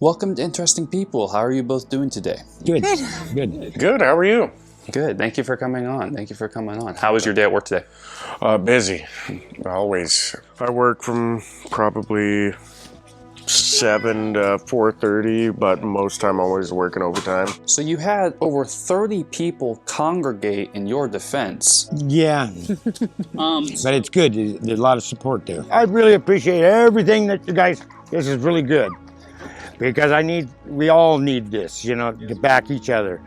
Welcome to Interesting People. How are you both doing today? Good. Good. How are you? Good. Thank you for coming on. How was your day at work today? Busy. Always. I work from probably 7 to 4:30, but most time I'm always working overtime. So you had over 30 people congregate in your defense. Yeah, but it's good. There's a lot of support there. I really appreciate everything that you guys. This is really good because we all need this, to back each other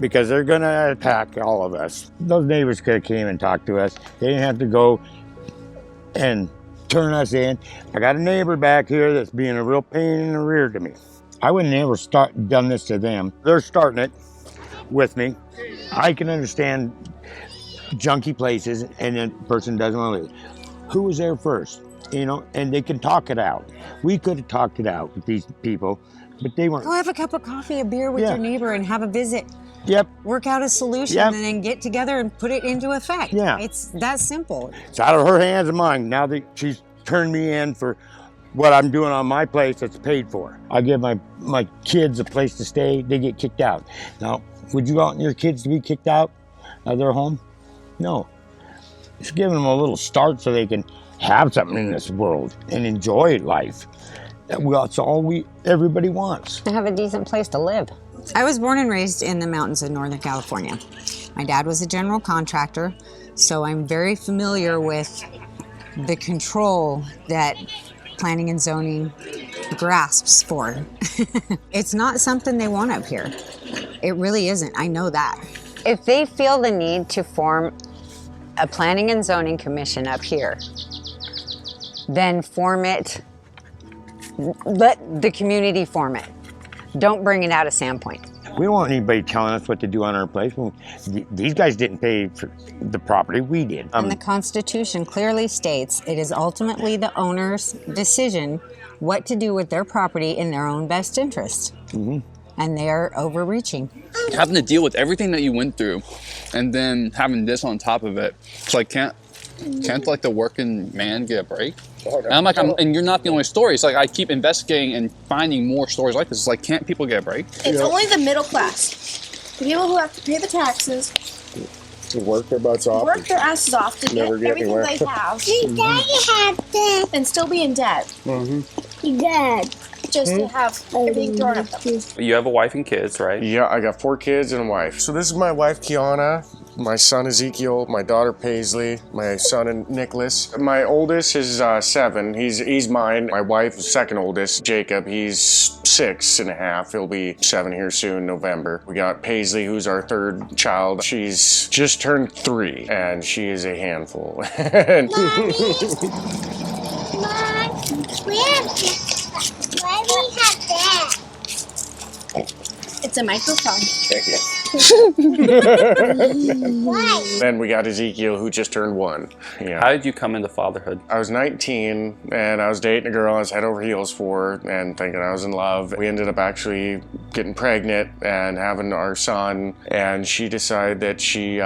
because they're gonna attack all of us. Those neighbors could have came and talked to us. They didn't have to go and turn us in. I got a neighbor back here that's being a real pain in the rear to me. I would never done this to them. They're starting it with me. I can understand junky places and the person doesn't want to leave. Who was there first? And they can talk it out. We could have talked it out with these people, but they weren't. Go have a cup of coffee, a beer with your neighbor and have a visit. Yep. Work out a solution and then get together and put it into effect. Yeah. It's that simple. It's out of her hands and mine. Now that she's turned me in for what I'm doing on my place that's paid for. I give my kids a place to stay, they get kicked out. Now, would you want your kids to be kicked out of their home? No. Just giving them a little start so they can have something in this world and enjoy life. That's all everybody wants. To have a decent place to live. I was born and raised in the mountains of Northern California. My dad was a general contractor, so I'm very familiar with the control that planning and zoning grasps for. It's not something they want up here. It really isn't. I know that. If they feel the need to form a planning and zoning commission up here, then form it. Let the community form it. Don't bring it out of Sandpoint. We don't want anybody telling us what to do on our place. These guys didn't pay for the property, we did. And the Constitution clearly states it is ultimately the owner's decision what to do with their property in their own best interest. Mm-hmm. And they're overreaching. Having to deal with everything that you went through and then having this on top of it. It's like, can't like the working man get a break? And I'm like, and you're not the only story. It's like I keep investigating and finding more stories like this. It's like, can't people get a break? It's only the middle class. The people who have to pay the taxes. To work their butts off. Work their asses off to get everything anywhere. they have. And still be in debt. Just to have everything thrown at them. You have a wife and kids, right? Yeah, I got 4 kids and a wife. So this is my wife, Kianna. My son, Ezekiel. My daughter, Paisley. My son, Nicholas. My oldest is 7. He's mine. My wife, second oldest, Jacob. He's 6 and a half. He'll be 7 here soon, November. We got Paisley, who's our 3rd child. She's just turned 3, and she is a handful. Mommy, why do we have that? It's a microphone. Thank you. Why? Then we got Ezekiel, who just turned 1. Yeah. How did you come into fatherhood? I was 19 and I was dating a girl I was head over heels for and thinking I was in love. We ended up actually getting pregnant and having our son, and she decided that she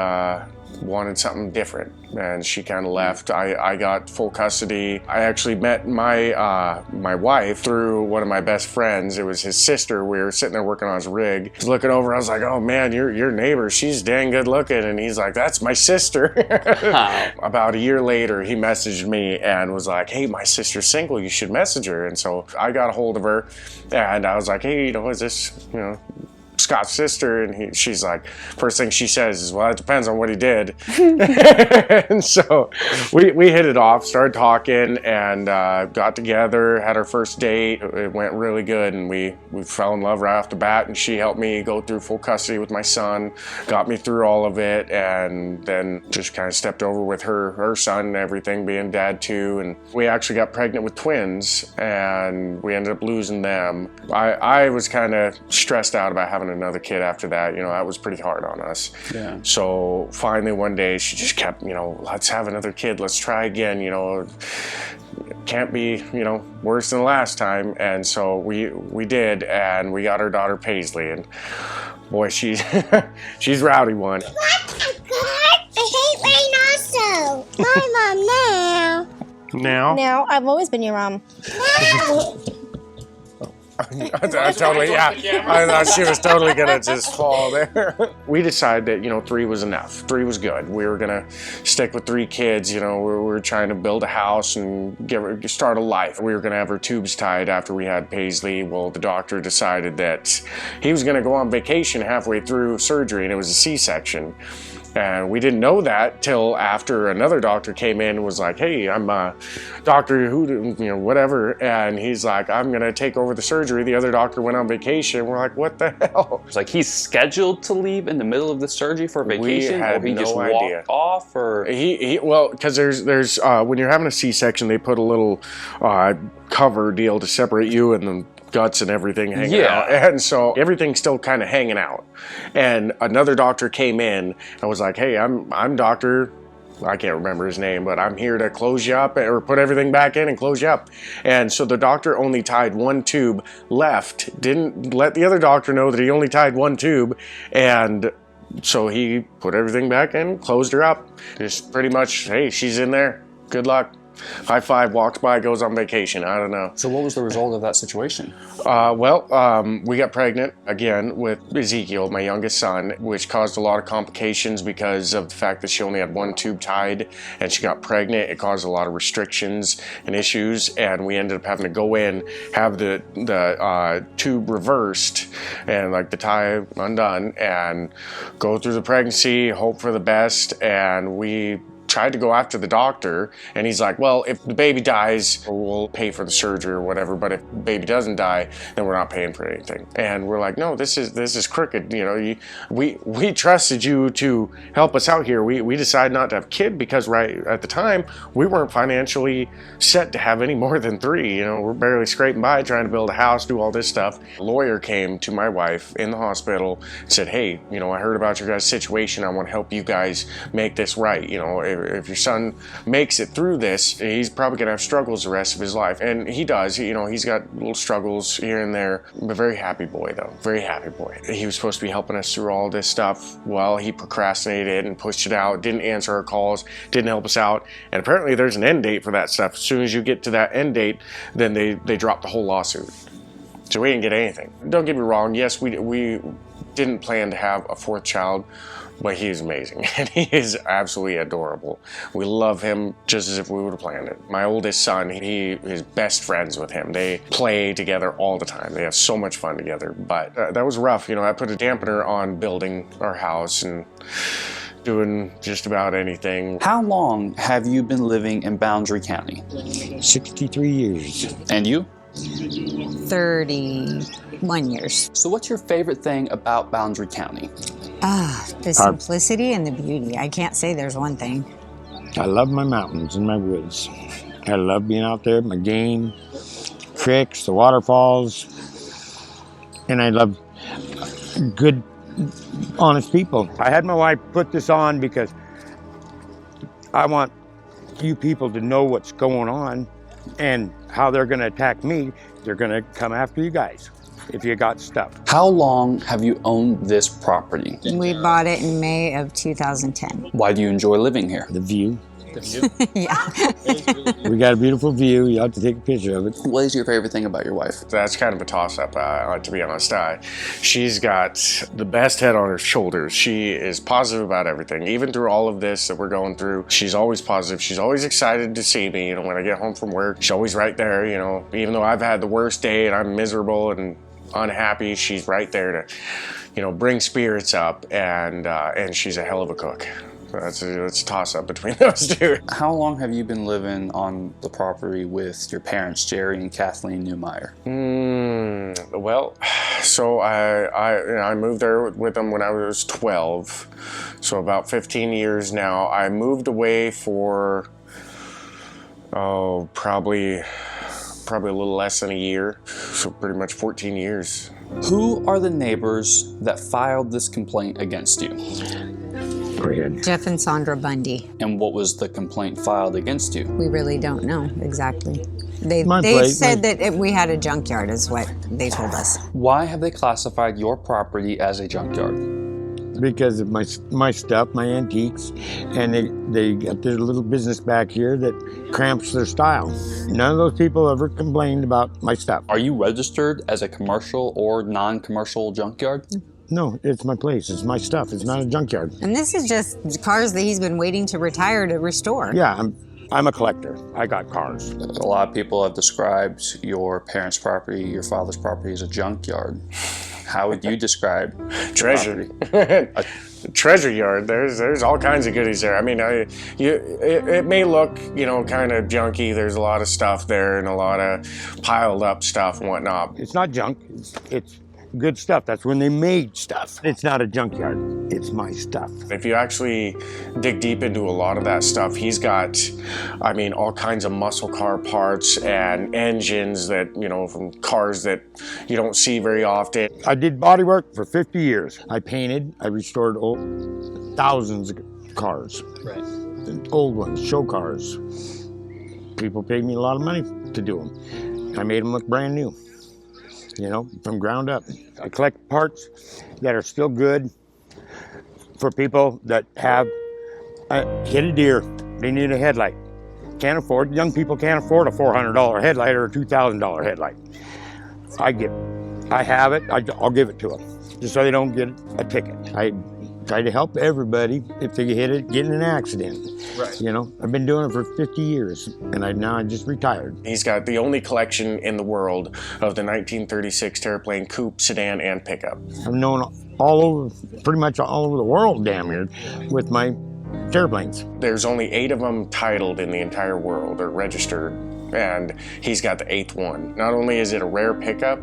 wanted something different and she kind of left. I got full custody. I actually met my my wife through one of my best friends. It was his sister. We were sitting there working on his rig. I was looking over, I was like, oh man, your neighbor, she's dang good looking. And he's like, that's my sister. About a year later, he messaged me and was like, hey, my sister's single, you should message her. And so I got a hold of her and I was like, hey, is this, Scott's sister? And she's like, first thing she says is, well, it depends on what he did. And so we hit it off, started talking, and got together, had our first date. It went really good, and we fell in love right off the bat, and she helped me go through full custody with my son, got me through all of it, and then just kind of stepped over with her son and everything, being dad too. And we actually got pregnant with twins, and we ended up losing them. I was kind of stressed out about having another kid after that. That was pretty hard on us. Yeah. So finally one day she just kept, let's have another kid, let's try again, can't be, worse than the last time. And so we did, and we got our daughter Paisley, and boy, she's rowdy one. What? I hate rain also. My mom now. Now? Now, I've always been your mom. Now. I totally, yeah. I thought she was totally gonna just fall there. We decided that, you know, 3 was enough. 3 was good. We were gonna stick with 3 kids. You know, we were trying to build a house and start a life. We were gonna have her tubes tied after we had Paisley. Well, the doctor decided that he was gonna go on vacation halfway through surgery, and it was a C-section. And we didn't know that till after another doctor came in and was like, hey, I'm Dr. who, you know, whatever. And he's like, I'm going to take over the surgery. The other doctor went on vacation. We're like, what the hell? It's like he's scheduled to leave in the middle of the surgery for vacation, or he just walked off, or well, because there's when you're having a C-section, they put a little cover deal to separate you and the guts and everything hanging out, and so everything's still kind of hanging out. And another doctor came in and was like, hey, I'm Doctor, I can't remember his name, but I'm here to close you up or put everything back in and close you up. And so the doctor only tied 1 tube left, didn't let the other doctor know that he only tied 1 tube, and so he put everything back in, closed her up, just pretty much, hey, she's in there, good luck. High five, walks by, goes on vacation. I don't know. So what was the result of that situation? We got pregnant again with Ezekiel, my youngest son, which caused a lot of complications because of the fact that she only had 1 tube tied and she got pregnant. It caused a lot of restrictions and issues, and we ended up having to go in, have the tube reversed and like the tie undone, and go through the pregnancy, hope for the best. And we tried to go after the doctor, and he's like, well, if the baby dies, we'll pay for the surgery or whatever, but if the baby doesn't die, then we're not paying for anything. And we're like, no, this is crooked. You know, we trusted you to help us out here. We decided not to have a kid because right at the time we weren't financially set to have any more than 3. You know, we're barely scraping by trying to build a house, do all this stuff. A lawyer came to my wife in the hospital and said, hey, you know, I heard about your guys' situation. I want to help you guys make this right. You know, if your son makes it through this, he's probably gonna have struggles the rest of his life. And he does, you know, he's got little struggles here and there, but very happy boy though, very happy boy. He was supposed to be helping us through all this stuff. Well, he procrastinated and pushed it out, didn't answer our calls, didn't help us out. And apparently there's an end date for that stuff. As soon as you get to that end date, then they drop the whole lawsuit. So we didn't get anything. Don't get me wrong, yes, we didn't plan to have a 4th child, but he is amazing, and he is absolutely adorable. We love him just as if we would have planned it. My oldest son, he is best friends with him. They play together all the time. They have so much fun together, but that was rough. You know, I put a dampener on building our house and doing just about anything. How long have you been living in Boundary County? 63 years. And you? 31 years. So what's your favorite thing about Boundary County? The simplicity and the beauty. I can't say there's one thing. I love my mountains and my woods. I love being out there, my game, creeks, the waterfalls, and I love good, honest people. I had my wife put this on because I want you people to know what's going on and how they're going to attack me. They're going to come after you guys if you got stuff. How long have you owned this property? We bought it in May of 2010. Why do you enjoy living here? The view. Yeah. We got a beautiful view. You have to take a picture of it. What is your favorite thing about your wife? That's kind of a toss-up, to be honest. She's got the best head on her shoulders. She is positive about everything. Even through all of this that we're going through, she's always positive. She's always excited to see me. You know, when I get home from work, she's always right there. You know, even though I've had the worst day and I'm miserable and unhappy, she's right there to, you know, bring spirits up, and she's a hell of a cook. That's a toss-up between those 2. How long have you been living on the property with your parents, Jerry and Kathleen Neumayer? Well, so I moved there with them when I was 12, so about 15 years now. I moved away for, probably a little less than a year, so pretty much 14 years. Who are the neighbors that filed this complaint against you? Go ahead. Jeff and Sandra Bundy. And what was the complaint filed against you? We really don't know exactly. They said that we had a junkyard is what they told us. Why have they classified your property as a junkyard? because of my stuff, my antiques, and they got their little business back here that cramps their style. None of those people ever complained about my stuff. Are you registered as a commercial or non-commercial junkyard? No, it's my place. It's my stuff. It's not a junkyard. And this is just cars that he's been waiting to retire to restore. Yeah, I'm a collector. I got cars. A lot of people have described your parents' property, your father's property, as a junkyard. How would you describe Treasure. property? Treasure yard. There's all kinds of goodies there. I mean, it may look, kind of junky. There's a lot of stuff there and a lot of piled up stuff and whatnot. It's not junk. It's good stuff. That's when they made stuff. It's not a junkyard. It's my stuff. If you actually dig deep into a lot of that stuff, he's got, all kinds of muscle car parts and engines that, from cars that you don't see very often. I did body work for 50 years. I painted, I restored thousands of cars. Right. Old ones, show cars. People paid me a lot of money to do them. I made them look brand new, from ground up. I collect parts that are still good for people that have hit a deer. They need a headlight. Young people can't afford a $400 headlight or a $2,000 headlight. I have it, I'll give it to them, just so they don't get a ticket. I try to help everybody if they get in an accident. Right. I've been doing it for 50 years, and I just retired. He's got the only collection in the world of the 1936 Terraplane coupe, sedan, and pickup. I've known pretty much all over the world, damn near, with my Terraplanes. There's only 8 of them titled in the entire world, or registered, and he's got the 8th one. Not only is it a rare pickup,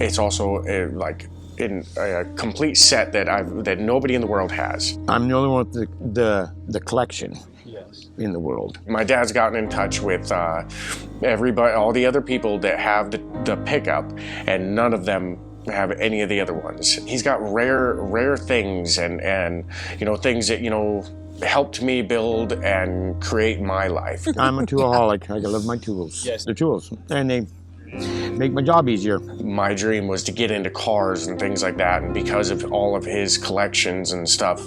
it's also in a complete set that nobody in the world has. I'm the only one with the collection. Yes. In the world. My dad's gotten in touch with everybody, all the other people that have the pickup, and none of them have any of the other ones. He's got rare things and things that helped me build and create my life. I'm a toolaholic. I love my tools. Yes. The tools, and they make my job easier. My dream was to get into cars and things like that, and because of all of his collections and stuff,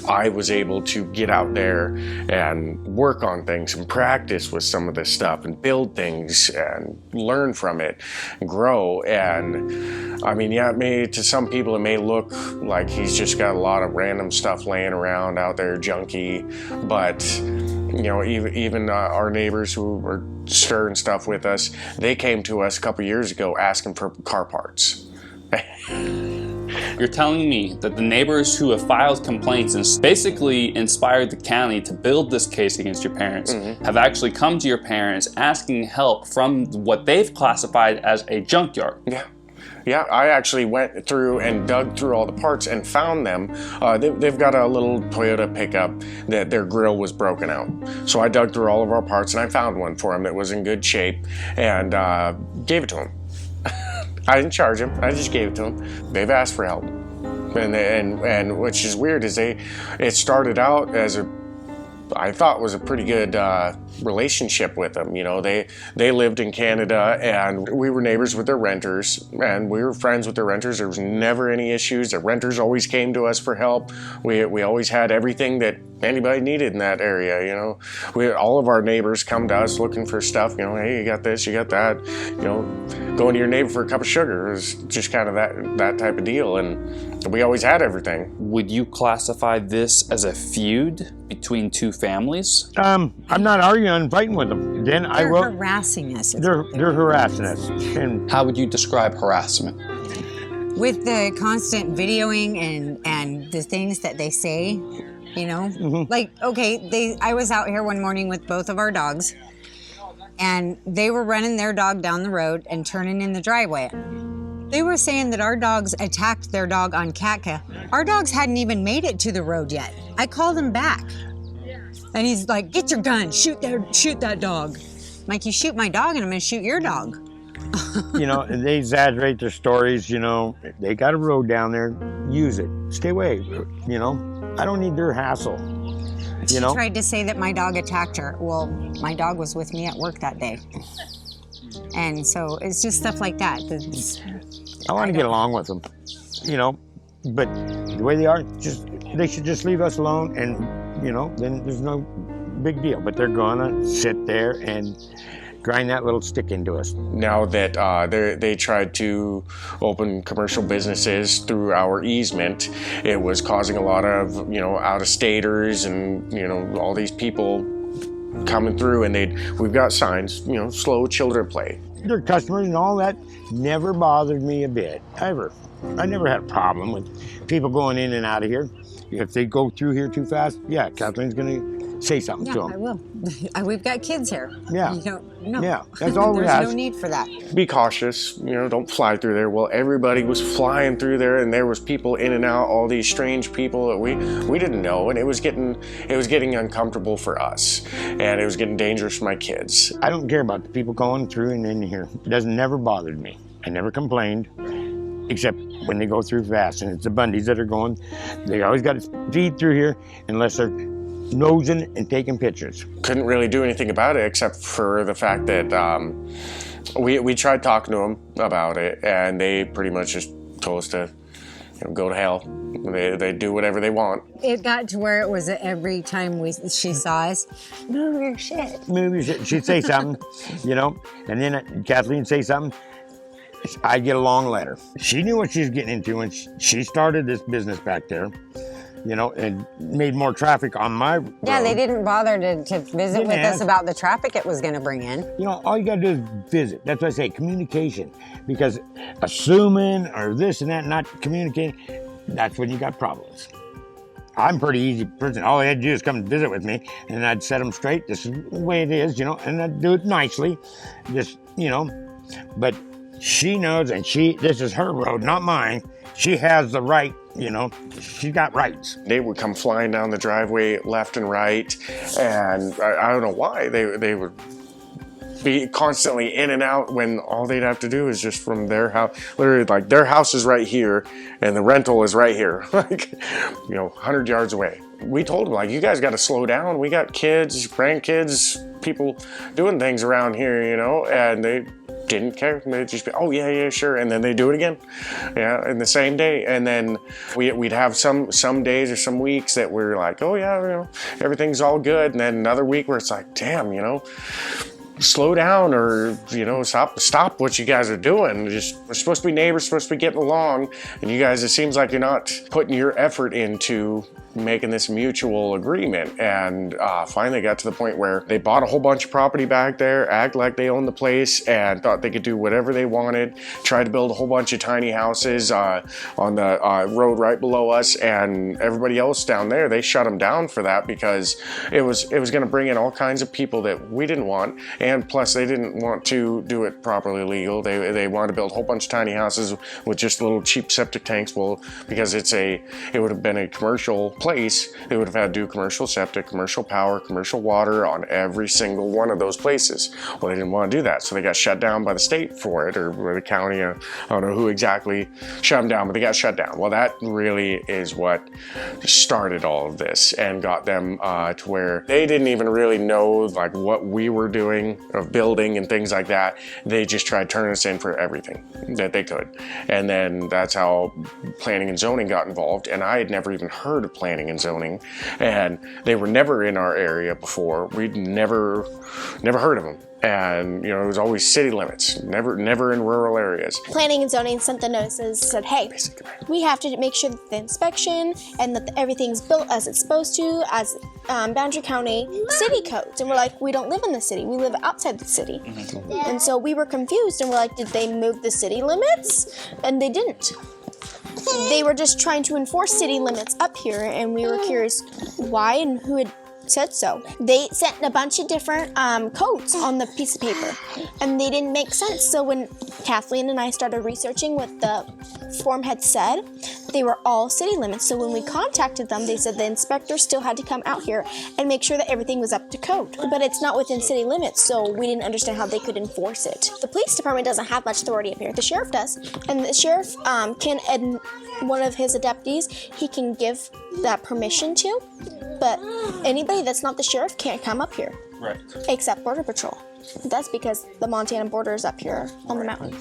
I was able to get out there and work on things and practice with some of this stuff and build things and learn from it and grow. And to some people it may look like he's just got a lot of random stuff laying around out there, junky, but even our neighbors who were stirring stuff with us, they came to us a couple years ago asking for car parts. You're telling me that the neighbors who have filed complaints and basically inspired the county to build this case against your parents have actually come to your parents asking help from what they've classified as a junkyard? Yeah, I actually went through and dug through all the parts and found them. They've got a little Toyota pickup that their grill was broken out. So I dug through all of our parts and I found one for them that was in good shape and gave it to them. I didn't charge them, I just gave it to them. They've asked for help. And which is weird is it started out as I thought was a pretty good relationship with them. They lived in Canada and we were neighbors with their renters and we were friends with their renters. There was never any issues. The renters always came to us for help. We always had everything that anybody needed in that area. All of our neighbors come to us looking for stuff. Hey, you got this, you got that. Going to your neighbor for a cup of sugar is just kind of that type of deal. And we always had everything. Would you classify this as a feud between two families? I'm not arguing, I'm fighting with them. Then They're harassing us. They're harassing us. And how would you describe harassment? With the constant videoing and the things that they say, I was out here one morning with both of our dogs and they were running their dog down the road and turning in the driveway. They were saying that our dogs attacked their dog on Katka. Our dogs hadn't even made it to the road yet. I called him back. And he's like, get your gun, shoot that dog. I'm like, you shoot my dog and I'm gonna shoot your dog. And they exaggerate their stories, They got a road down there, use it. Stay away, I don't need their hassle. She tried to say that my dog attacked her. Well, my dog was with me at work that day. And so it's just stuff like that. I want to get along with them. But the way they are, they should just leave us alone, and then there's no big deal. But they're gonna sit there and grind that little stick into us. Now that they tried to open commercial businesses through our easement, it was causing a lot of out-of-staters and all these people coming through, and we've got signs, slow children play. Their customers and all that never bothered me a bit, ever. I never had a problem with people going in and out of here. If they go through here too fast, yeah, Kathleen's gonna say something to them. I will. We've got kids here. Yeah. No. Yeah, that's all we There's ask. no need for that. Be cautious, don't fly through there. Well, everybody was flying through there, and there was people in and out, all these strange people that we didn't know, and it was getting uncomfortable for us, and it was getting dangerous for my kids. I don't care about the people going through and in here. It never bothered me. I never complained, except when they go through fast, and it's the Bundys that are going. They always got to speed through here unless they're nosing and taking pictures. Couldn't really do anything about it except for the fact that we tried talking to them about it, and they pretty much just told us to go to hell. They do whatever they want. It got to where it was every time she saw us, move your shit. Move your shit. She'd say something, and then Kathleen would say something. I'd get a long letter. She knew what she was getting into when she started this business back there. And made more traffic on my road. Yeah, they didn't bother to visit with us about the traffic it was going to bring in. All you got to do is visit. That's why I say communication. Because assuming or this and that, not communicating, that's when you got problems. I'm a pretty easy person. All they had to do is come and visit with me, and I'd set them straight. This is the way it is, and I'd do it nicely. Just, but she knows, and this is her road, not mine. She has the right, she's got rights. They would come flying down the driveway left and right, and I don't know why they would be constantly in and out when all they'd have to do is just from their house, literally like their house is right here and the rental is right here, 100 yards away. We told them, you guys got to slow down. We got kids, grandkids, people doing things around here, and they didn't care. They'd just be, oh yeah, sure, and then they do it again, in the same day. And then we'd have some days or some weeks that we're like, oh yeah, everything's all good, and then another week where it's like, damn, slow down, or stop what you guys are doing. We're supposed to be neighbors, supposed to be getting along, and you guys, it seems like you're not putting your effort into making this mutual agreement. And finally got to the point where they bought a whole bunch of property back there, act like they owned the place, and thought they could do whatever they wanted, tried to build a whole bunch of tiny houses on the road right below us, and everybody else down there, they shut them down for that because it was going to bring in all kinds of people that we didn't want, and plus they didn't want to do it properly legal. They wanted to build a whole bunch of tiny houses with just little cheap septic tanks. Well, because it would have been a commercial place, they would have had to do commercial septic, commercial power, commercial water on every single one of those places. Well, they didn't want to do that, so they got shut down by the state for it, or the county. I don't know who exactly shut them down, but they got shut down. Well, that really is what started all of this and got them to where they didn't even really know what we were doing of building and things like that. They just tried turning us in for everything that they could. And then that's how planning and zoning got involved, and I had never even heard of planning and zoning, and they were never in our area before. We'd never heard of them. And it was always city limits, never in rural areas. Planning and zoning sent the notices, said, hey, we have to make sure that the inspection and that everything's built as it's supposed to, as Boundary County city codes. And we're like, we don't live in the city, we live outside the city. Mm-hmm. And so we were confused, and we're like, did they move the city limits? And they didn't. They were just trying to enforce city limits up here, and we were curious why and who had said so. They sent a bunch of different codes on the piece of paper, and they didn't make sense. So when Kathleen and I started researching what the form had said, they were all city limits. So when we contacted them, they said the inspector still had to come out here and make sure that everything was up to code. But it's not within city limits, so we didn't understand how they could enforce it. The police department doesn't have much authority up here. The sheriff does, and the sheriff can, one of his deputies, he can give that permission to, but anybody that's not the sheriff can't come up here. Right. Except Border Patrol. That's because the Montana border is up here on the mountain.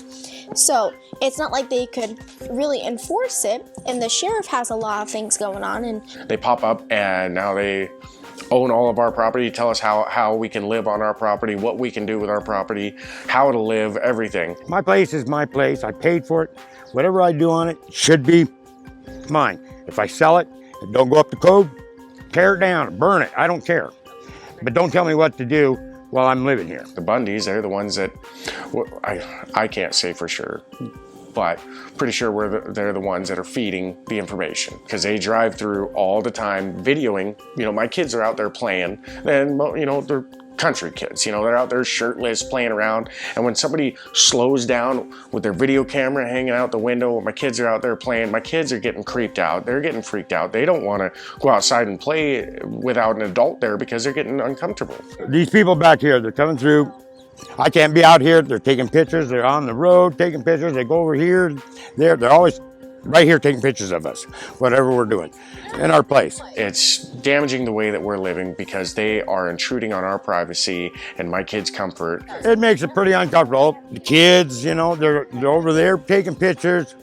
So it's not like they could really enforce it, and the sheriff has a lot of things going on. And they pop up and now they own all of our property, tell us how we can live on our property, what we can do with our property, how to live, everything. My place is my place. I paid for it. Whatever I do on it should be mine. If I sell it, it don't go up to code, tear it down, burn it. I don't care. But don't tell me what to do while I'm living here. The Bundys, they're the ones that, I can't say for sure, but pretty sure they're the ones that are feeding the information, because they drive through all the time videoing. You know, my kids are out there playing, and you know, they're country kids, you know, they're out there shirtless playing around, and when somebody slows down with their video camera hanging out the window when my kids are out there playing, my kids are getting creeped out. They're getting freaked out. They don't want to go outside and play without an adult there because they're getting uncomfortable. These people back here, they're coming through. I can't be out here. They're taking pictures. They're on the road taking pictures. They go over here. They're always right here taking pictures of us, whatever we're doing in our place. It's damaging the way that we're living because they are intruding on our privacy and my kids' comfort. It makes it pretty uncomfortable. The kids, you know, they're over there taking pictures.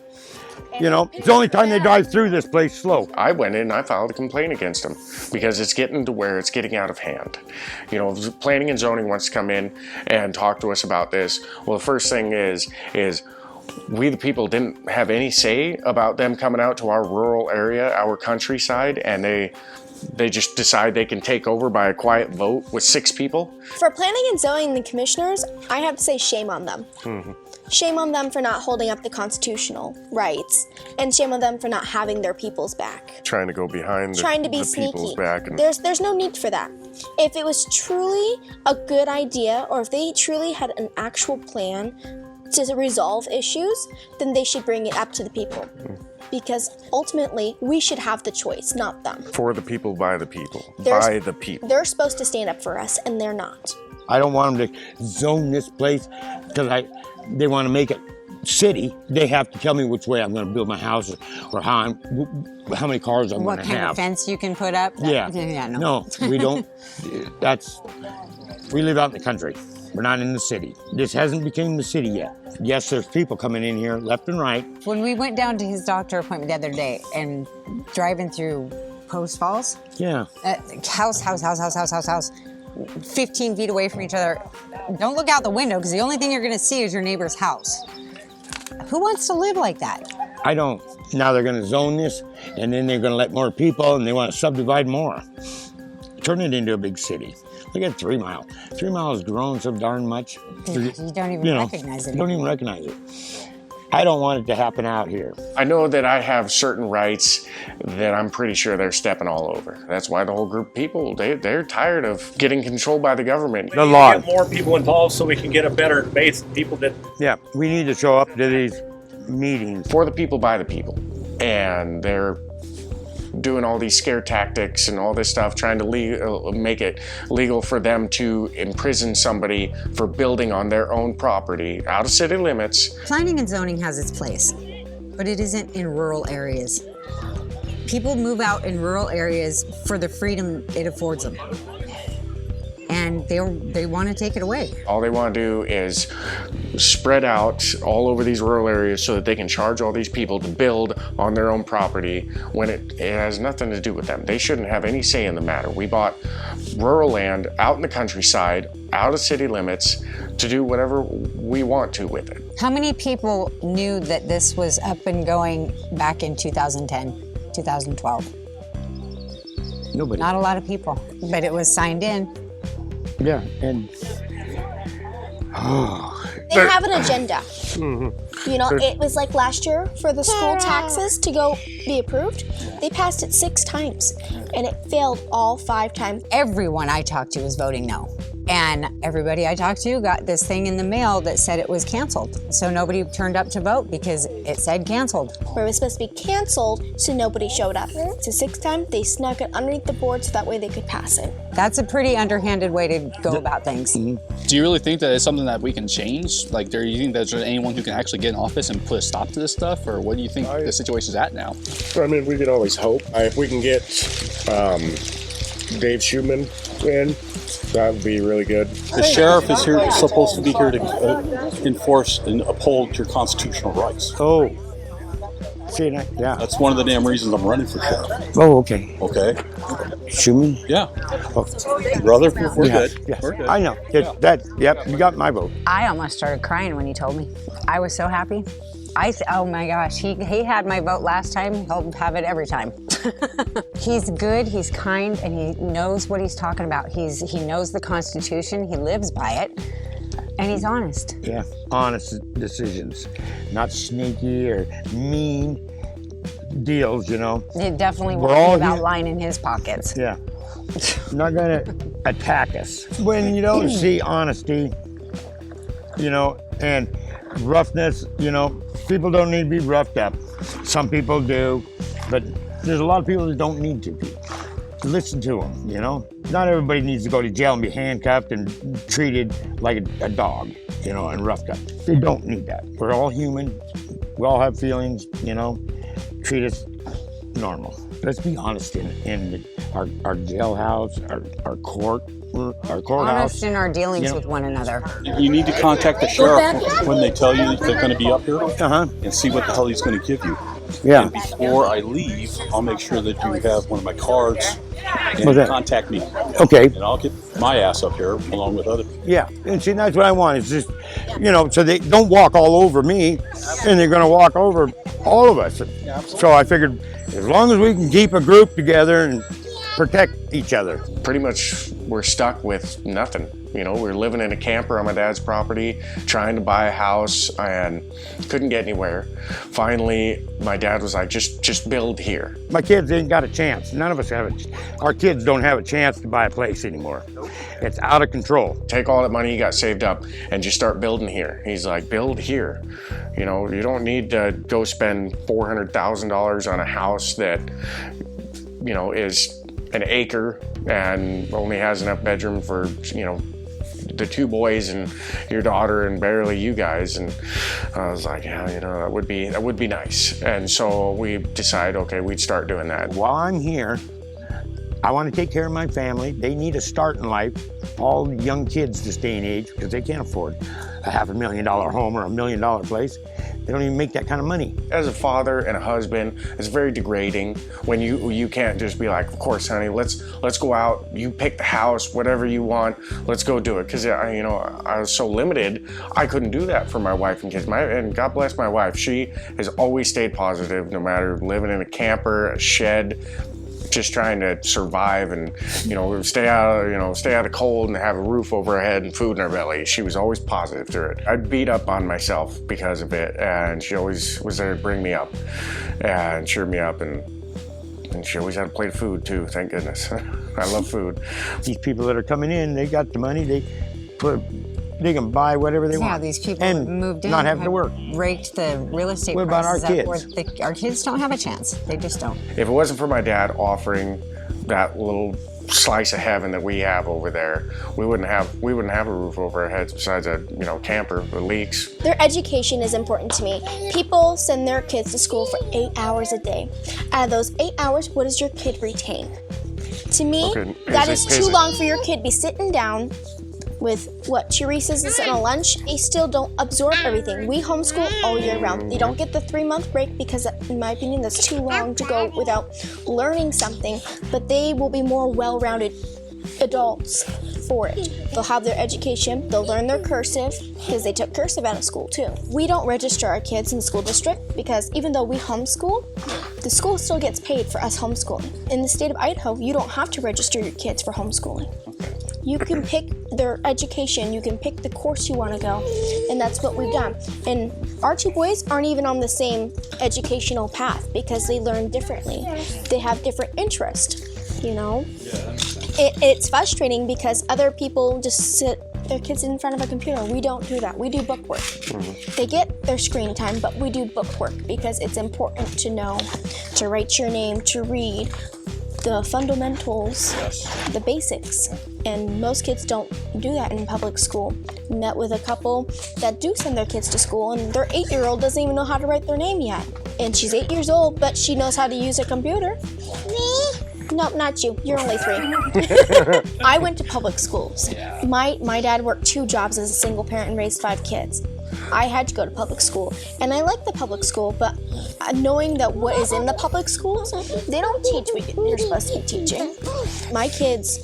You know, it's the only time they drive through this place slow. I went in and I filed a complaint against them because it's getting to where it's getting out of hand. You know, planning and zoning wants to come in and talk to us about this. Well, the first thing is we the people didn't have any say about them coming out to our rural area, our countryside, and they just decide they can take over by a quiet vote with 6 people. For planning and zoning, the commissioners, I have to say shame on them. Mm-hmm. Shame on them for not holding up the constitutional rights, and shame on them for not having their people's back. Trying to go behind Trying to be the sneaky. people's back. And there's no need for that. If it was truly a good idea, or if they truly had an actual plan to resolve issues, then they should bring it up to the people. Because ultimately, we should have the choice, not them. For the people, by the people. By the people. They're supposed to stand up for us, and they're not. I don't want them to zone this place because they want to make it city. They have to tell me which way I'm going to build my house, or how many cars I'm going to have. What kind of fence you can put up? Yeah. No, we don't. We live out in the country. We're not in the city. This hasn't become the city yet. Yes, there's people coming in here left and right. When we went down to his doctor appointment the other day and driving through Post Falls, Yeah. house, 15 feet away from each other. Don't look out the window because the only thing you're going to see is your neighbor's house. Who wants to live like that? I don't. Now they're going to zone this, and then they're going to let more people, and they want to subdivide more. Turn it into a big city. Look at 3 Mile. 3 Mile has grown so darn much. You don't even recognize it. You don't even recognize it. I don't want it to happen out here. I know that I have certain rights that I'm pretty sure they're stepping all over. That's why the whole group of people, they're tired of getting controlled by the government. The law. Get more people involved so we can get a better base of people that... Yeah, we need to show up to these meetings. For the people, by the people. And they're doing all these scare tactics and all this stuff, trying to make it legal for them to imprison somebody for building on their own property out of city limits. Planning and zoning has its place, but it isn't in rural areas. People move out in rural areas for the freedom it affords them. And they want to take it away. All they want to do is spread out all over these rural areas so that they can charge all these people to build on their own property when it has nothing to do with them. They shouldn't have any say in the matter. We bought rural land out in the countryside, out of city limits, to do whatever we want to with it. How many people knew that this was up and going back in 2010, 2012? Nobody. Not a lot of people, but it was signed in. Yeah, and... They have an agenda. Mm-hmm. You know, it was like last year for the school taxes to go be approved. They passed it 6 times, and it failed all 5 times. Everyone I talked to was voting no. And everybody I talked to got this thing in the mail that said it was canceled. So nobody turned up to vote because it said canceled. Where it was supposed to be canceled, so nobody showed up. So 6 times, they snuck it underneath the board so that way they could pass it. That's a pretty underhanded way to go about things. Do you really think that it's something that we can change? Like, do you think that there's anyone who can actually get in office and put a stop to this stuff? Or what do you think the situation's at now? I mean, we can always hope. If we can get Dave Schumann in, That would be really good. The sheriff is here, supposed to be here to enforce and uphold your constitutional rights. Oh. See that? Yeah. That's one of the damn reasons I'm running for sheriff. Oh, okay. Okay? Shoot me? Yeah. Oh. Brother, we're good. Yes. We're good. I know. Yep, you got my vote. I almost started crying when he told me. I was so happy. Oh my gosh, he had my vote last time. He'll have it every time. He's good, he's kind, and he knows what he's talking about. He knows the Constitution, he lives by it, and he's honest. Yeah, honest decisions, not sneaky or mean deals, you know. It definitely We're won't all be about here. lying in his pockets. Yeah, not gonna attack us. When you don't see honesty, you know, and roughness, you know, people don't need to be roughed up. Some people do, but there's a lot of people that don't need to be. Listen to them, you know. Not everybody needs to go to jail and be handcuffed and treated like a dog, you know, and roughed up. They don't need that. We're all human. We all have feelings, you know. Treat us normal. Let's be honest in our jailhouse, our courthouse. Honest in our dealings You know. with one another. You need to contact the sheriff when they tell you they're going to be up here Uh-huh. and see what the hell he's going to give you. Yeah. And before I leave, I'll make sure that you have one of my cards and What's that? contact me. Okay. And I'll get my ass up here along with other people. Yeah, and see, that's what I want. It's just, you know, so they don't walk all over me, and they're going to walk over all of us. So I figured, as long as we can keep a group together and protect each other. Pretty much we're stuck with nothing. You know, we're living in a camper on my dad's property, trying to buy a house, and couldn't get anywhere. Finally, my dad was like, just build here. My kids ain't got a chance. None of us have our kids don't have a chance to buy a place anymore. It's out of control. Take all that money you got saved up and just start building here. He's like, build here. You know, you don't need to go spend $400,000 on a house that, you know, is an acre and only has enough bedroom for, you know, the two boys and your daughter and barely you guys. And I was like, yeah, you know, that would be nice. And so we decided, okay, we'd start doing that. While I'm here, I want to take care of my family. They need a start in life. All the young kids this day and age, because they can't afford a $500,000 home or $1 million place. They don't even make that kind of money. As a father and a husband, it's very degrading when you can't just be like, of course, honey, let's go out. You pick the house, whatever you want. Let's go do it. Because you know, I was so limited, I couldn't do that for my wife and kids. And God bless my wife. She has always stayed positive, no matter living in a camper, a shed, just trying to survive and, you know, stay out of cold and have a roof over our head and food in our belly. She was always positive through it. I'd beat up on myself because of it, and she always was there to bring me up and cheer me up, and she always had a plate of food too, thank goodness. I love food. These people that are coming in, they got the money, they can buy whatever they want. Yeah, these people and that moved in not having to have work. raked the real estate What about our prices up kids? where our kids don't have a chance. They just don't. If it wasn't for my dad offering that little slice of heaven that we have over there, we wouldn't have a roof over our heads besides a, you know, camper with leaks. Their education is important to me. People send their kids to school for 8 hours a day. Out of those 8 hours, what does your kid retain? To me, Okay, that is too basic. long for your kid to be sitting down with 2 recesses and a lunch. They still don't absorb everything. We homeschool all year round. They don't get the 3-month break because, in my opinion, that's too long to go without learning something, but they will be more well-rounded adults for it. They'll have their education, they'll learn their cursive, because they took cursive out of school too. We don't register our kids in the school district because even though we homeschool, the school still gets paid for us homeschooling. In the state of Idaho, you don't have to register your kids for homeschooling. You can pick their education, you can pick the course you want to go, and that's what we've done. And our 2 boys aren't even on the same educational path because they learn differently. They have different interests, you know? It's frustrating because other people just sit their kids in front of a computer. We don't do that. We do book work. They get their screen time, but we do book work because it's important to know, to write your name, to read, the fundamentals, the basics. And most kids don't do that in public school. Met with a couple that do send their kids to school, and their 8-year-old doesn't even know how to write their name yet. And she's 8 years old, but she knows how to use a computer. Me? Nope, not you. You're only 3. I went to public schools. My dad worked 2 jobs as a single parent and raised 5 kids. I had to go to public school, and I like the public school, but knowing that what is in the public schools, they don't teach what you're supposed to be teaching. My kids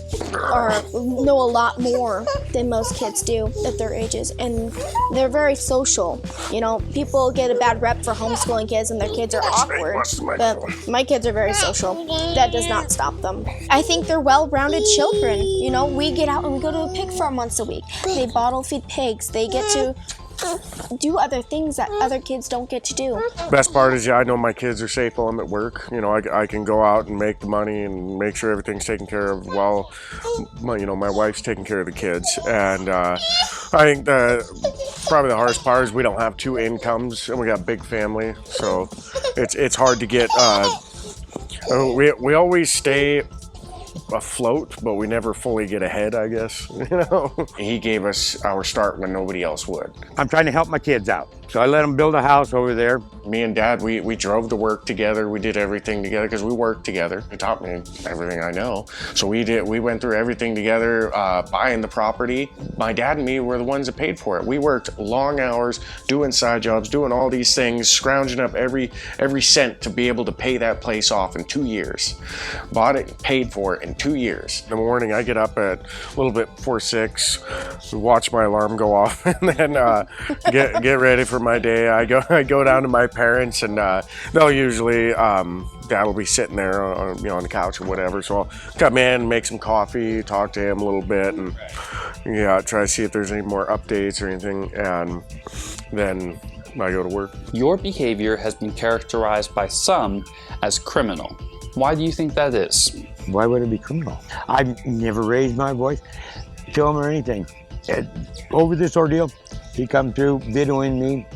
know a lot more than most kids do at their ages, and they're very social. You know, people get a bad rep for homeschooling kids, and their kids are awkward, but my kids are very social. That does not stop them. I think they're well-rounded children. You know, we get out and we go to a pig farm once a week. They bottle feed pigs. They get to do other things that other kids don't get to do. Best part is, I know my kids are safe while I'm at work. You know, I can go out and make the money and make sure everything's taken care of while my wife's taking care of the kids. And I think probably the hardest part is we don't have 2 incomes and we got a big family, so it's hard to get. We always stay afloat, but we never fully get ahead, I guess. He gave us our start when nobody else would. I'm trying to help my kids out, so I let them build a house over there. Me and Dad, we drove to work together. We did everything together because we worked together. He taught me everything I know. So we went through everything together, buying the property. My dad and me were the ones that paid for it. We worked long hours, doing side jobs, doing all these things, scrounging up every cent to be able to pay that place off in 2 years. Bought it, paid for it in 2 years. In the morning, I get up at a little bit before 6, watch my alarm go off, and then get ready for my day. I go down to my parents, and they'll usually Dad will be sitting there on the couch or whatever. So I'll come in, make some coffee, talk to him a little bit, and try to see if there's any more updates or anything, and then I go to work. Your behavior has been characterized by some as criminal. Why do you think that is? Why would it be criminal? I've never raised my voice to him or anything. Over this ordeal, he come through videoing me,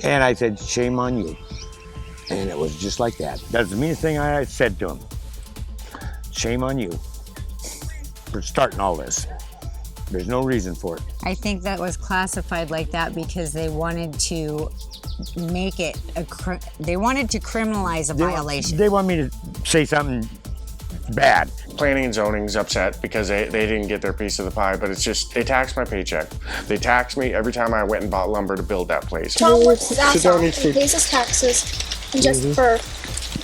and I said, "Shame on you." And it was just like that. That's the meanest thing I said to him. Shame on you for starting all this. There's no reason for it. I think that was classified like that because they wanted to make it they wanted to criminalize a violation. They want me to say something bad. Planning and zoning's upset because they didn't get their piece of the pie, but it's just, they taxed my paycheck. They taxed me every time I went and bought lumber to build that place. Tom works his ass off and pays his taxes just for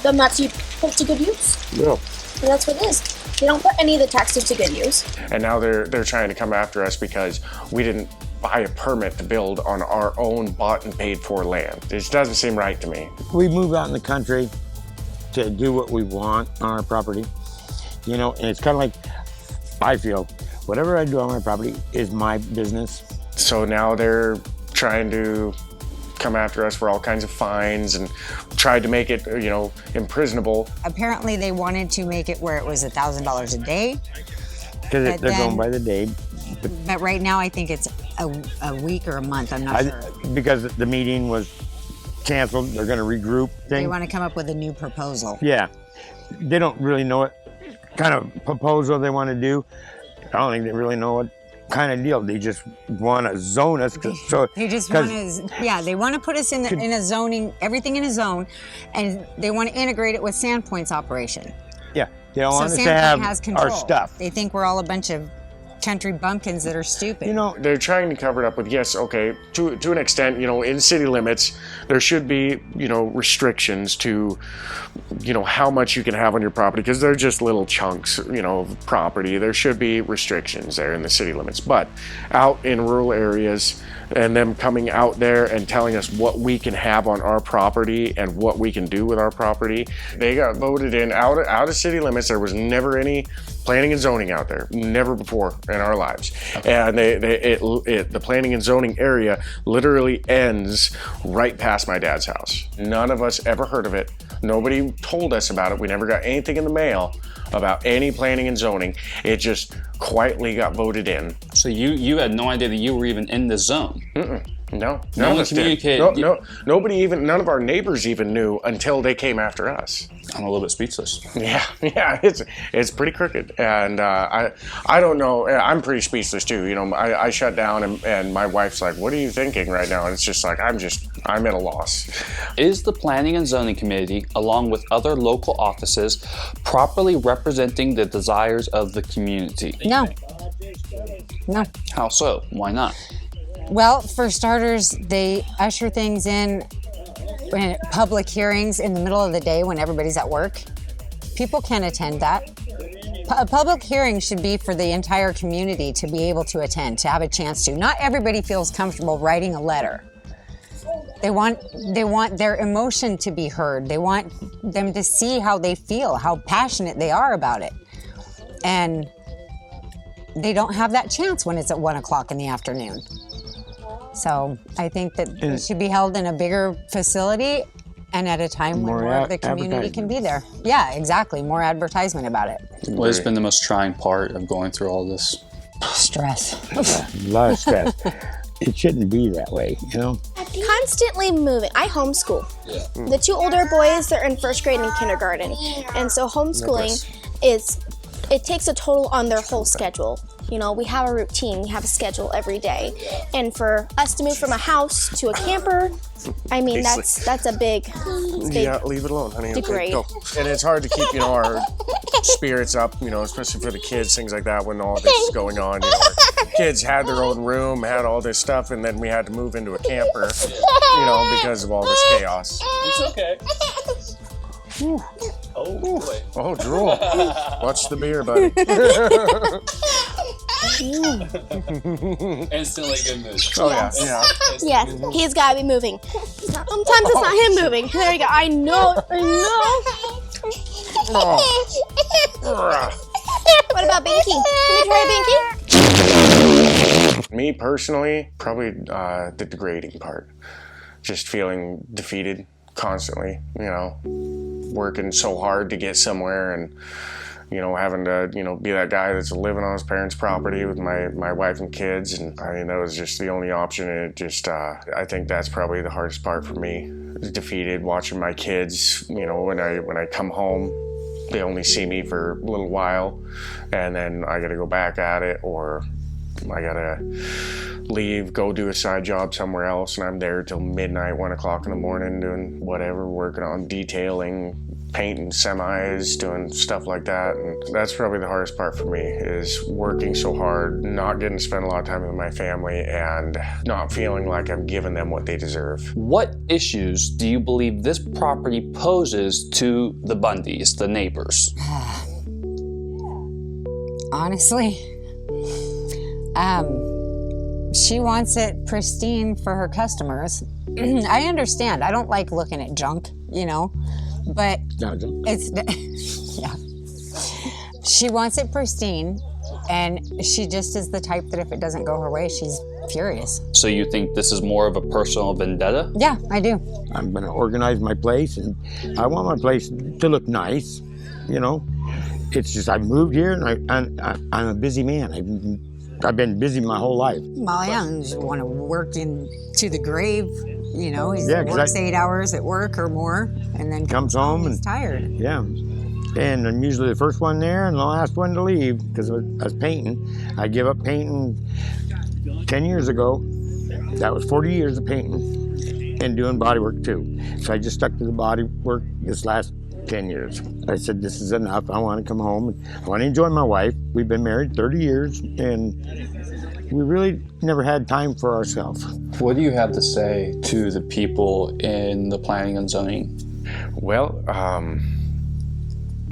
them not to put to good use. No. And that's what it is. They don't put any of the taxes to good use. And now they're trying to come after us because we didn't buy a permit to build on our own bought and paid for land. It just doesn't seem right to me. We move out in the country to do what we want on our property, and it's kind of like, I feel, whatever I do on my property is my business. So now they're trying to come after us for all kinds of fines and tried to make it, imprisonable. Apparently they wanted to make it where it was $1,000 a day. Because they're going by the day. But right now I think it's a week or a month, I'm not sure. Because the meeting was canceled, they're going to regroup things. They want to come up with a new proposal. Yeah. They don't really know what kind of proposal they want to do. I don't think they really know what kind of deal. They just want to zone us. They just want to, they want to put us in a zoning, everything in a zone, and they want to integrate it with Sandpoint's operation. Yeah, they don't want us to have our stuff. They think we're all a bunch of country bumpkins that are stupid. They're trying to cover it up with, yes, okay, to an extent, in city limits, there should be, restrictions to, how much you can have on your property, because they're just little chunks, of property. There should be restrictions there in the city limits. But out in rural areas, and them coming out there and telling us what we can have on our property and what we can do with our property, they got voted in out of city limits. There was never any planning and zoning out there, never before in our lives. And the planning and zoning area literally ends right past my dad's house. None of us ever heard of it. Nobody told us about it. We never got anything in the mail about any planning and zoning. It just quietly got voted in. So you had no idea that you were even in the zone? Mm-mm. No, No none of one us did. communicated. Nobody even, none of our neighbors even knew until they came after us. I'm a little bit speechless. Yeah, it's pretty crooked, and I don't know. I'm pretty speechless too. You know, I shut down, and my wife's like, "What are you thinking right now?" And it's just like I'm at a loss. Is the Planning and Zoning Committee, along with other local offices, properly representing the desires of the community? No. No. How so? Why not? Well, for starters, they usher things in public hearings in the middle of the day when everybody's at work. People can attend that. A public hearing should be for the entire community to be able to attend, to have a chance to. Not everybody feels comfortable writing a letter. They want their emotion to be heard. They want them to see how they feel, how passionate they are about it. And they don't have that chance when it's at 1 o'clock in the afternoon. So I think that it should be held in a bigger facility and at a time when more of the community can be there. Yeah, exactly. More advertisement about it. What has been the most trying part of going through all this? Stress. A lot of stress. It shouldn't be that way, you know? Constantly moving. I homeschool. Yeah. The two older boys, they're in first grade and kindergarten. And so homeschooling it takes a total on their whole schedule. You know, we have a routine, we have a schedule every day. And for us to move from a house to a camper, I mean, that's a big, Yeah, leave it alone, honey. degrade. Go. And it's hard to keep, you know, our spirits up, you know, especially for the kids, things like that when all this is going on. You know, our kids had their own room, had all this stuff, and then we had to move into a camper, you know, because of all this chaos. It's okay. Oh, boy. Oh, drool. Watch the beer, buddy. Instantly good mood. Oh, yeah. Yes, he's got to be moving. Sometimes it's not him moving. There you go. I know. What about banking? Can we try banking? Me personally, probably the degrading part. Just feeling defeated constantly, you know, working so hard to get somewhere and, you know, having to, you know, be that guy that's living on his parents' property with my wife and kids. And I mean, that was just the only option. And it just, I think that's probably the hardest part for me. Defeated, watching my kids, you know, when I come home, they only see me for a little while and then I gotta go back at it, or I gotta leave, go do a side job somewhere else, and I'm there till midnight, 1 o'clock in the morning doing whatever, working on detailing, painting semis, doing stuff like that. And that's probably the hardest part for me, is working so hard, not getting to spend a lot of time with my family, and not feeling like I'm giving them what they deserve. What issues do you believe this property poses to the Bundys, the neighbors? Honestly, she wants it pristine for her customers. I understand. I don't like looking at junk, you know, but it's, yeah. She wants it pristine, and she just is the type that if it doesn't go her way, she's furious. So you think this is more of a personal vendetta? Yeah, I do. I'm gonna organize my place, and I want my place to look nice, you know? It's just, I moved here, and I'm a busy man. I've been busy my whole life. Well, yeah, and you want to work to the grave, you know. He works 8 hours at work or more, and then comes home he's and tired. Yeah, and I'm usually the first one there and the last one to leave, because I was painting. I gave up painting 10 years ago. That was 40 years of painting and doing body work too. So I just stuck to the body work this last 10 years. I said, this is enough. I want to come home. I want to enjoy my wife. We've been married 30 years, and we really never had time for ourselves. What do you have to say to the people in the planning and zoning? Well,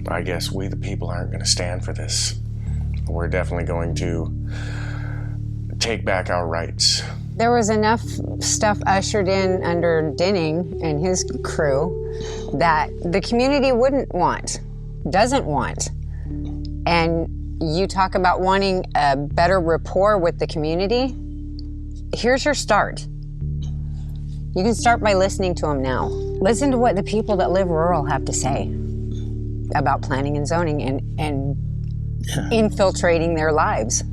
I guess we the people aren't going to stand for this. We're definitely going to take back our rights. There was enough stuff ushered in under Denning and his crew that the community doesn't want. And you talk about wanting a better rapport with the community. Here's your start. You can start by listening to them now. Listen to what the people that live rural have to say about planning and zoning and infiltrating their lives.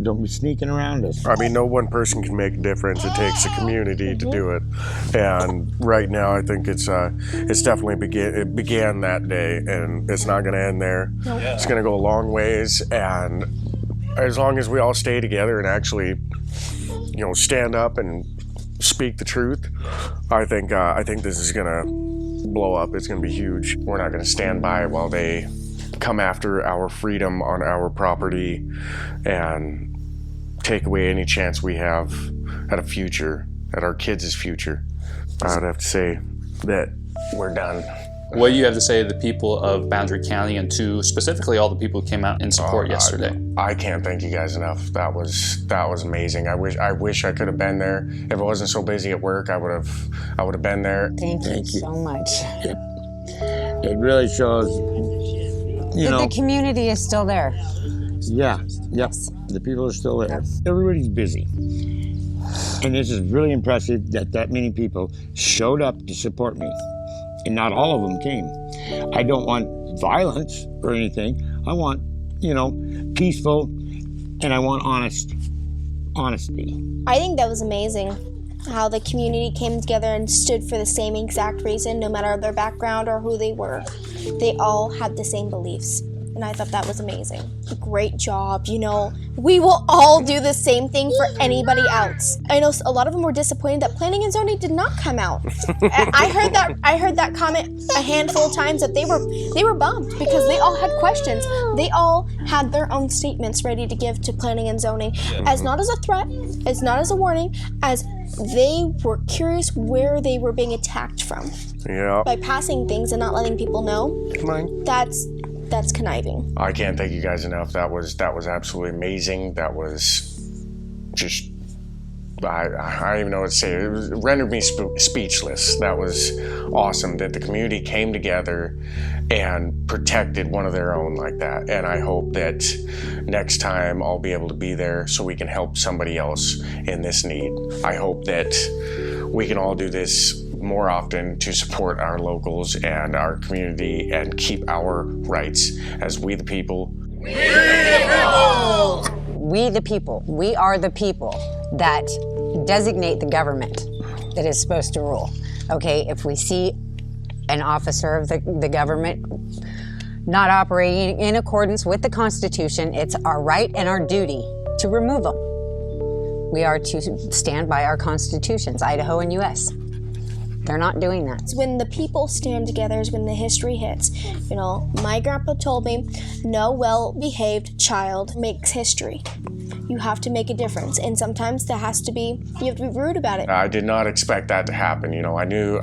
Don't be sneaking around us. I mean, no one person can make a difference. It takes a community to do it. And right now, I think it's definitely it began that day, and it's not going to end there. Nope. It's going to go a long ways, and as long as we all stay together and actually, you know, stand up and speak the truth, I think this is going to blow up. It's going to be huge. We're not going to stand by while they come after our freedom on our property and take away any chance we have at a future, at our kids' future. I would have to say that we're done. What do you have to say to the people of Boundary County, and to specifically all the people who came out in support yesterday? I can't thank you guys enough. That was amazing. I wish I could have been there. If I wasn't so busy at work, I would have been there. Thank you so much. It really shows, you know. The community is still there. Yeah, yep. The people are still there. Everybody's busy. And this is really impressive that many people showed up to support me. And not all of them came. I don't want violence or anything. I want, you know, peaceful, and I want honesty. I think that was amazing how the community came together and stood for the same exact reason, no matter their background or who they were. They all had the same beliefs. And I thought that was amazing. Great job. You know, we will all do the same thing for anybody else. I know a lot of them were disappointed that planning and zoning did not come out. I heard that comment a handful of times, that they were bummed because they all had questions. They all had their own statements ready to give to planning and zoning, as not as a threat, as not as a warning, as they were curious where they were being attacked from. Yeah. By passing things and not letting people know. Come on. That's conniving. I can't thank you guys enough. That was absolutely amazing. That was just, I don't even know what to say. It rendered me speechless. That was awesome that the community came together and protected one of their own like that. And I hope that next time I'll be able to be there so we can help somebody else in this need. I hope that we can all do this more often to support our locals and our community and keep our rights as we the people. We the people. We are the people that designate the government that is supposed to rule. Okay, if we see an officer of the government not operating in accordance with the Constitution, it's our right and our duty to remove them. We are to stand by our constitutions, Idaho and U.S. They're not doing that. It's when the people stand together is when the history hits. You know, my grandpa told me, no well-behaved child makes history. You have to make a difference, and sometimes you have to be rude about it. I did not expect that to happen. You know, I knew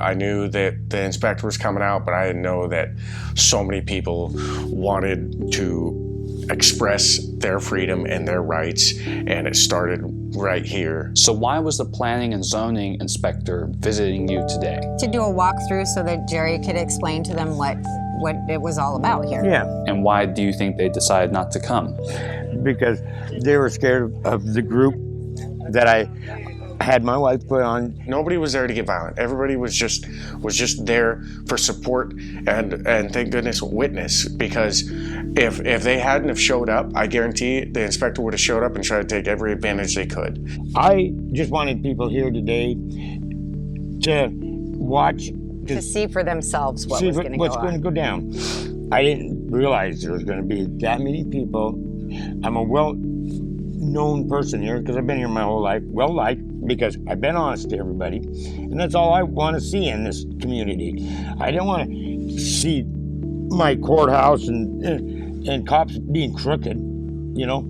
that the inspector was coming out, but I didn't know that so many people wanted to express their freedom and their rights, and it started right here. So why was the planning and zoning inspector visiting you today? To do a walkthrough so that Jerry could explain to them what it was all about here. Yeah. And why do you think they decided not to come? Because they were scared of the group that I had my wife put on. Nobody was there to get violent. Everybody was just there for support and thank goodness witness, because if they hadn't have showed up, I guarantee the inspector would have showed up and tried to take every advantage they could. I just wanted people here today to watch, to see for themselves what was going to go on. What's going to go down. I didn't realize there was going to be that many people. I'm a well-known person here because I've been here my whole life, well-liked, because I've been honest to everybody, and that's all I want to see in this community. I don't want to see my courthouse and cops being crooked. You know,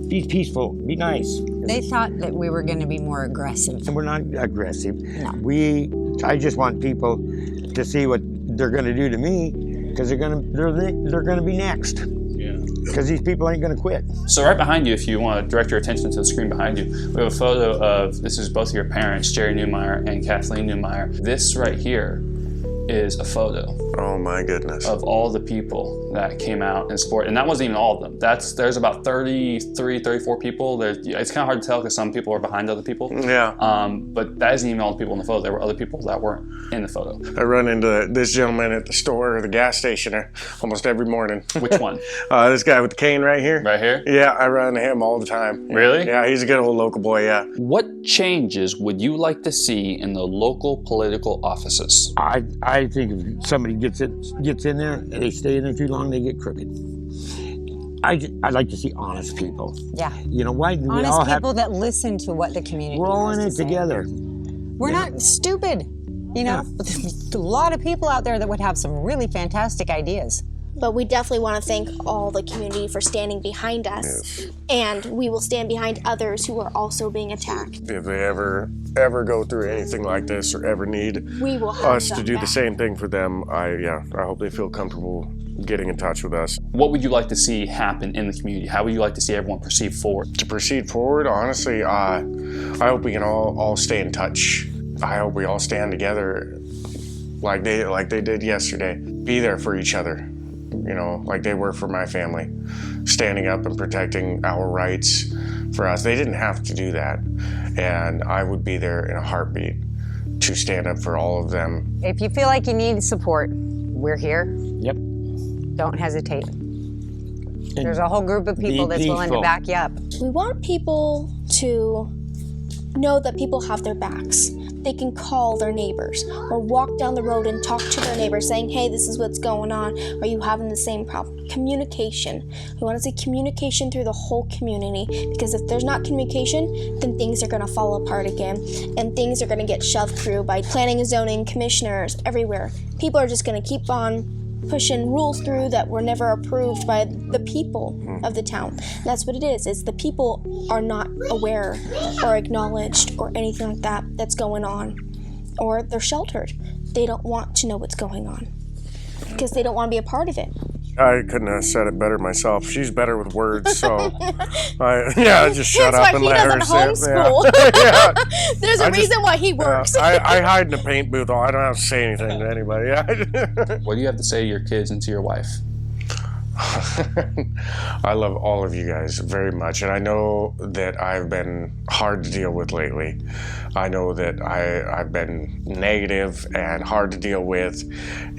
be peaceful, be nice. They thought that we were going to be more aggressive. And we're not aggressive. No. I just want people to see what they're going to do to me, because they're going to be next. Because these people ain't going to quit. So right behind you, if you want to direct your attention to the screen behind you, we have a photo of, this is both of your parents, Jerry Neumayer and Kathleen Neumayer. This right here is a photo. Oh my goodness. of all the people that came out and support. And that wasn't even all of them. There's about 33, 34 people. It's kind of hard to tell because some people are behind other people. Yeah. But that isn't even all the people in the photo. There were other people that weren't in the photo. I run into this gentleman at the store or the gas station almost every morning. Which one? This guy with the cane right here. Right here? Yeah, I run into him all the time. Really? Yeah, he's a good old local boy, yeah. What changes would you like to see in the local political offices? I think if somebody gets in there and they stay in there too long, they get crooked. I'd like to see honest people. Yeah. You know, why do we Honest all people that listen to what the community we're all has in to it say. together. We're not stupid. You know, there's a lot of people out there that would have some really fantastic ideas. But we definitely want to thank all the community for standing behind us. Yes. And we will stand behind others who are also being attacked. If they ever go through anything like this or ever need We will have us to them do the back. same thing for them, I hope they feel comfortable getting in touch with us. What would you like to see happen in the community? How would you like to see everyone proceed forward? To proceed forward, honestly, I hope we can all stay in touch. I hope we all stand together like they did yesterday. Be there for each other, you know, like they were for my family. Standing up and protecting our rights for us. They didn't have to do that. And I would be there in a heartbeat to stand up for all of them. If you feel like you need support, we're here. Yep. Don't hesitate. There's a whole group of people that's willing to peaceful. back you up. We want people to know that people have their backs. They can call their neighbors or walk down the road and talk to their neighbors saying, hey, this is what's going on. Are you having the same problem? Communication. We want to see communication through the whole community, because if there's not communication, then things are going to fall apart again, and things are going to get shoved through by planning and zoning commissioners everywhere. People are just going to keep on pushing rules through that were never approved by the people of the town. And that's what it is. It's the people are not aware or acknowledged or anything like that that's going on. Or they're sheltered. They don't want to know what's going on because they don't want to be a part of it. I couldn't have said it better myself. She's better with words, so I just shut That's up why and he let her doesn't sit. homeschool. Yeah. There's a reason why he works. I hide in the paint booth. I don't have to say anything to anybody. What do you have to say to your kids and to your wife? I love all of you guys very much, and I know that I've been hard to deal with lately. I know that I've been negative and hard to deal with,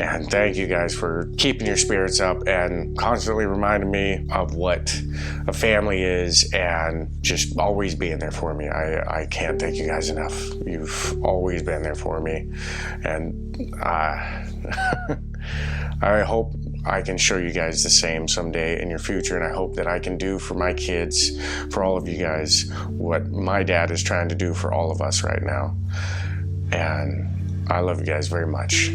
and thank you guys for keeping your spirits up and constantly reminding me of what a family is and just always being there for me. I can't thank you guys enough. You've always been there for me, and I hope I can show you guys the same someday in your future, and I hope that I can do for my kids, for all of you guys, what my dad is trying to do for all of us right now. And I love you guys very much.